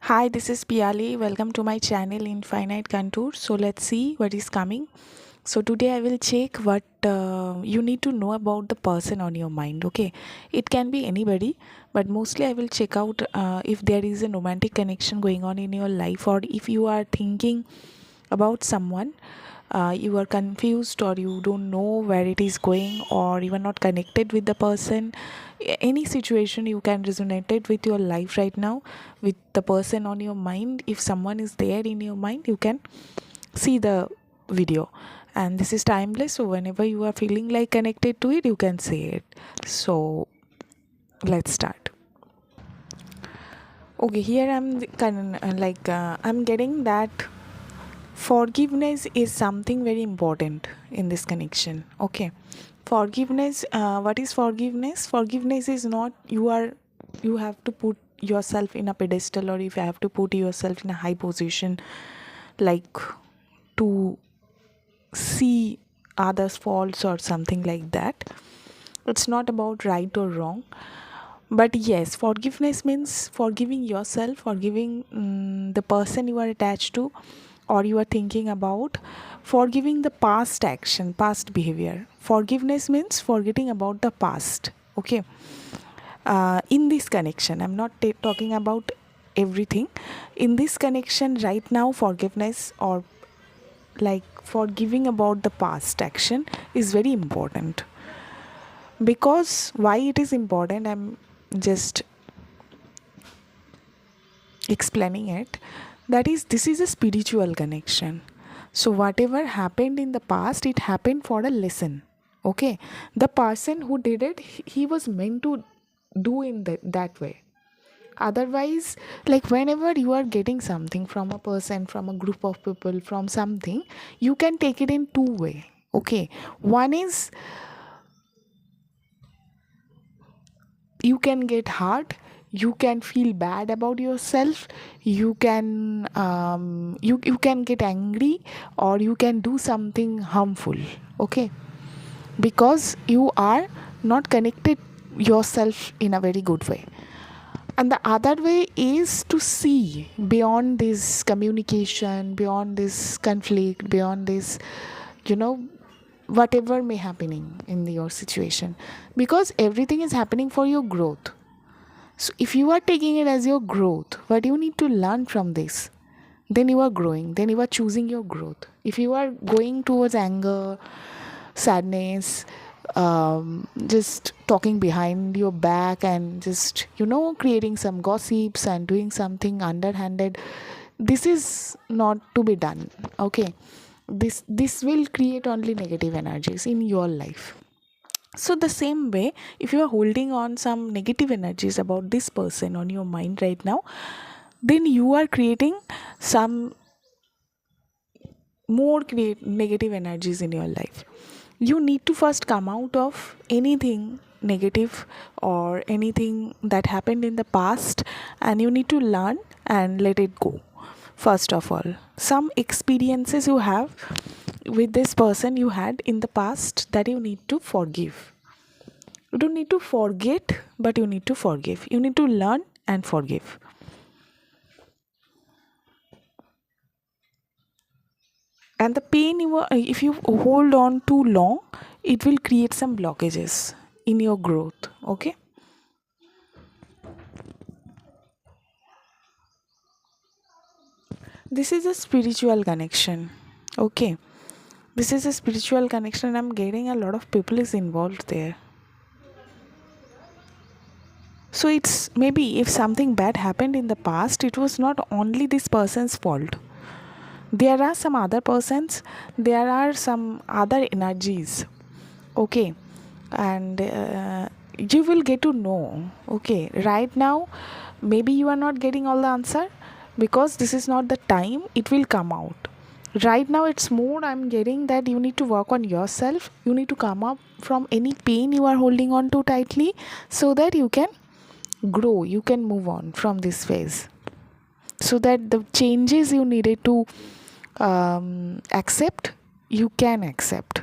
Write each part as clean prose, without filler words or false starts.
Hi, this is Piyali. Welcome to my channel Infinite Contour. So let's see what is coming. So today I will check what you need to know about the person on your mind. Okay, it can be anybody, but mostly I will check out if there is a romantic connection going on in your life, or if you are thinking about someone, you are confused, or you don't know where it is going, or you are not connected with the person. Any situation you can resonate it with your life right now, with the person on your mind. If someone is there in your mind, you can see the video, and this is timeless, so whenever you are feeling like connected to it, you can say it. So let's start. Okay, here I'm getting that forgiveness is something very important in this connection. Okay, forgiveness, what is forgiveness? Forgiveness is not you have to put yourself in a pedestal, or if you have to put yourself in a high position, like to see others faults or something like that. It's not about right or wrong, but yes, forgiveness means forgiving yourself, forgiving the person you are attached to or you are thinking about, forgiving the past action, past behavior. Forgiveness means forgetting about the past. Okay, in this connection, I'm not talking about everything. In this connection right now, forgiveness, or like forgiving about the past action, is very important. Because why it is important, I'm just explaining it. That is, this is a spiritual connection. So whatever happened in the past, it happened for a lesson. Okay, the person who did it, he was meant to do in that way. Otherwise, like whenever you are getting something from a person, from a group of people, from something, you can take it in two way. Okay, one is you can get hurt, you can feel bad about yourself, you can you can get angry, or you can do something harmful. Okay, because you are not connected yourself in a very good way. And the other way is to see beyond this communication, beyond this conflict, beyond this, you know, whatever may happening in your situation, because everything is happening for your growth. So if you are taking it as your growth, what you need to learn from this, then you are growing, then you are choosing your growth. If you are going towards anger, sadness, just talking behind your back, and just creating some gossips and doing something underhanded, this is not to be done. Okay, this will create only negative energies in your life. So the same way, if you are holding on some negative energies about this person on your mind right now, then you are creating some more create negative energies in your life. You need to first come out of anything negative or anything that happened in the past, and you need to learn and let it go. First of all, some experiences you have with this person you had in the past, that you need to forgive. You don't need to forget, but you need to forgive. You need to learn and forgive. And the pain, if you hold on too long, it will create some blockages in your growth. Okay. This is a spiritual connection. Okay. This is a spiritual connection. I'm getting a lot of people is involved there. So it's maybe if something bad happened in the past, it was not only this person's fault. There are some other persons, there are some other energies. Okay, and you will get to know. Okay, right now maybe you are not getting all the answer, because this is not the time. It will come out. Right now it's more, I'm getting that you need to work on yourself. You need to come up from any pain you are holding on to tightly, so that you can grow, you can move on from this phase, so that the changes you needed to accept, you can accept.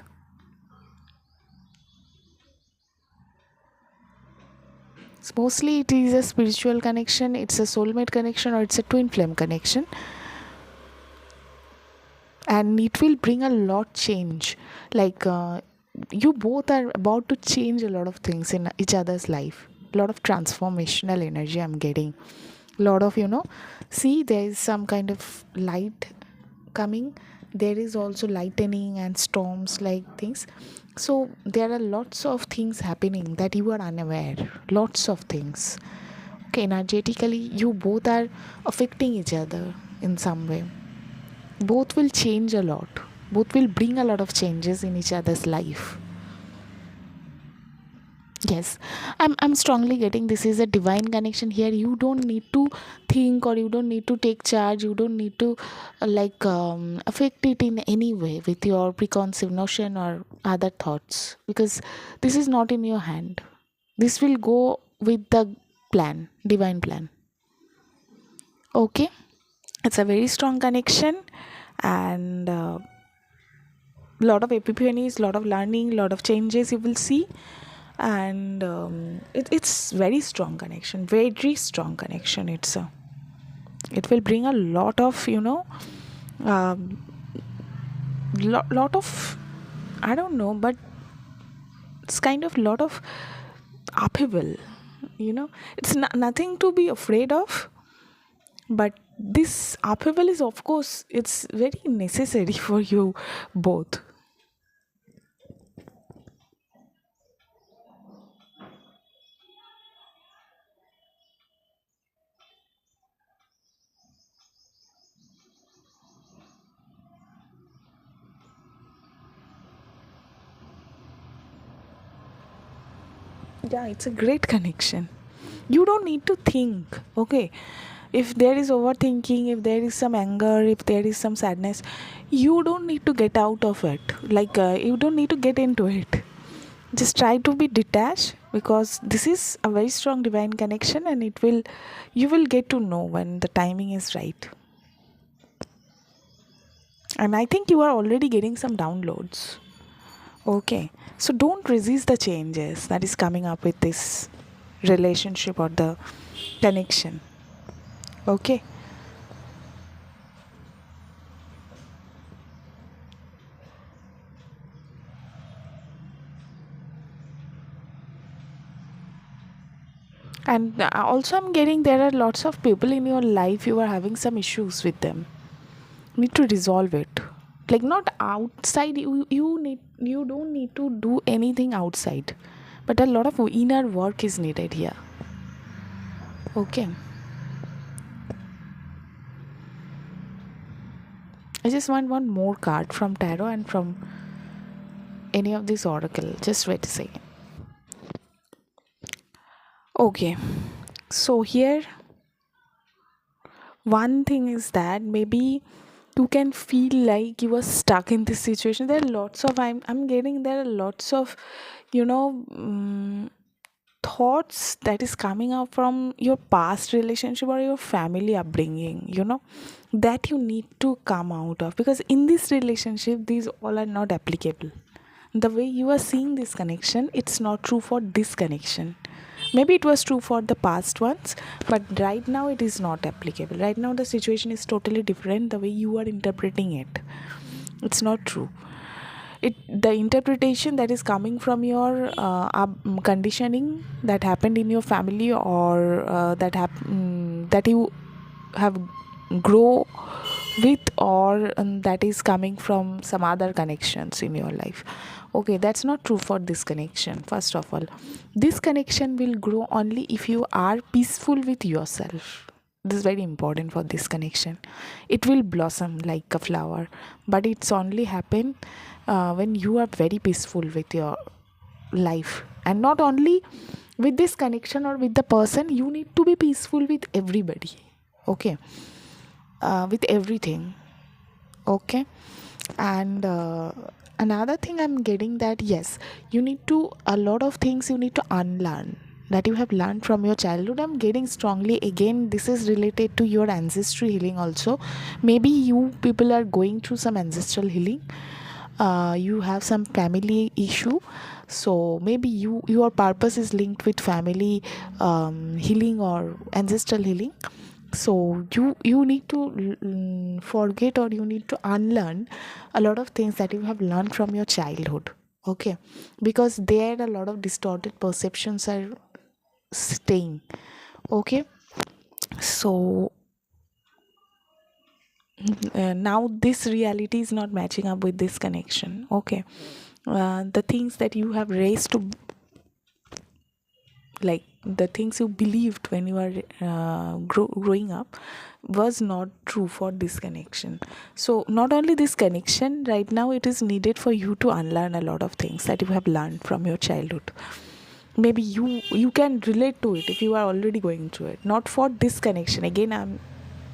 Mostly it is a spiritual connection, it's a soulmate connection, or it's a twin flame connection, and it will bring a lot change. Like you both are about to change a lot of things in each other's life. A lot of transformational energy I'm getting. A lot of, see, there is some kind of light coming. There is also lightning and storms, like things. So there are lots of things happening that you are unaware. Lots of things. Okay, energetically, you both are affecting each other in some way. Both will change a lot. Both will bring a lot of changes in each other's life. Yes, I'm strongly getting this is a divine connection here. You don't need to think, or you don't need to take charge. You don't need to affect it in any way with your preconceived notion or other thoughts, because this is not in your hand. This will go with the plan, divine plan. Okay, it's a very strong connection, and lot of epiphanies, lot of learning, lot of changes you will see. And it's very strong connection, very strong connection. It will bring a lot of, um, lot of, I don't know, but it's kind of lot of upheaval. It's nothing to be afraid of, but this upheaval is, of course, it's very necessary for you both. Yeah, it's a great connection. You don't need to think. Okay, if there is overthinking, if there is some anger, if there is some sadness, you don't need to get out of it. Like you don't need to get into it. Just try to be detached, because this is a very strong divine connection, and you will get to know when the timing is right. And I think you are already getting some downloads. Okay, so don't resist the changes that is coming up with this relationship or the connection. Okay. And also, I'm getting there are lots of people in your life, you are having some issues with them. Need to resolve it. Like, not outside, you don't need to do anything outside. But a lot of inner work is needed here. Okay. I just want one more card from tarot and from any of this oracle. Just wait a second. Okay. So here one thing is that maybe you can feel like you are stuck in this situation. There are lots of, I'm getting, there are lots of, you know thoughts that is coming up from your past relationship or your family upbringing, that you need to come out of, because in this relationship these all are not applicable. The way you are seeing this connection, it's not true for this connection. Maybe it was true for the past ones, but right now it is not applicable. Right now the situation is totally different. The way you are interpreting it, it's not true. The interpretation that is coming from your conditioning that happened in your family, or that you have grow with, or that is coming from some other connections in your life. Okay, that's not true for this connection. First of all, this connection will grow only if you are peaceful with yourself. This is very important for this connection. It will blossom like a flower, but it's only happen when you are very peaceful with your life. And not only with this connection or with the person, you need to be peaceful with everybody. Okay, with everything. Okay. And another thing I'm getting, that yes, you need to, a lot of things you need to unlearn that you have learned from your childhood. I'm getting strongly, again, this is related to your ancestry healing also. Maybe you people are going through some ancestral healing. You have some family issue, So maybe your purpose is linked with family healing or ancestral healing. So you need to forget, or you need to unlearn a lot of things that you have learned from your childhood. Okay, because there a lot of distorted perceptions are staying. Okay, so now this reality is not matching up with this connection. Okay, the things that you have raised to, like the things you believed when you were growing up, was not true for this connection. So not only this connection, right now it is needed for you to unlearn a lot of things that you have learned from your childhood. Maybe you can relate to it if you are already going through it. Not for this connection, again I'm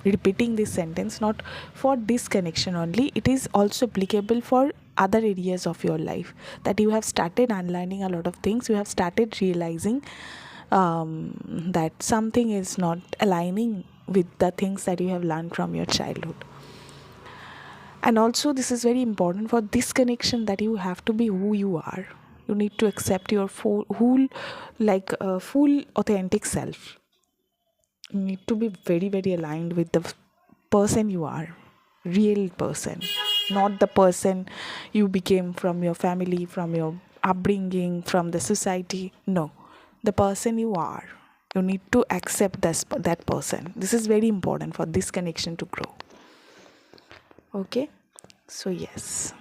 repeating this sentence, not for this connection only, it is also applicable for other areas of your life, that you have started unlearning a lot of things. You have started realizing that something is not aligning with the things that you have learned from your childhood. And also this is very important for this connection, that you have to be who you are. You need to accept your full whole, like full authentic self. You need to be very very aligned with the person you are, real person, not the person you became from your family, from your upbringing, from the society. No, the person you are, you need to accept that person. This is very important for this connection to grow. Okay, so yes.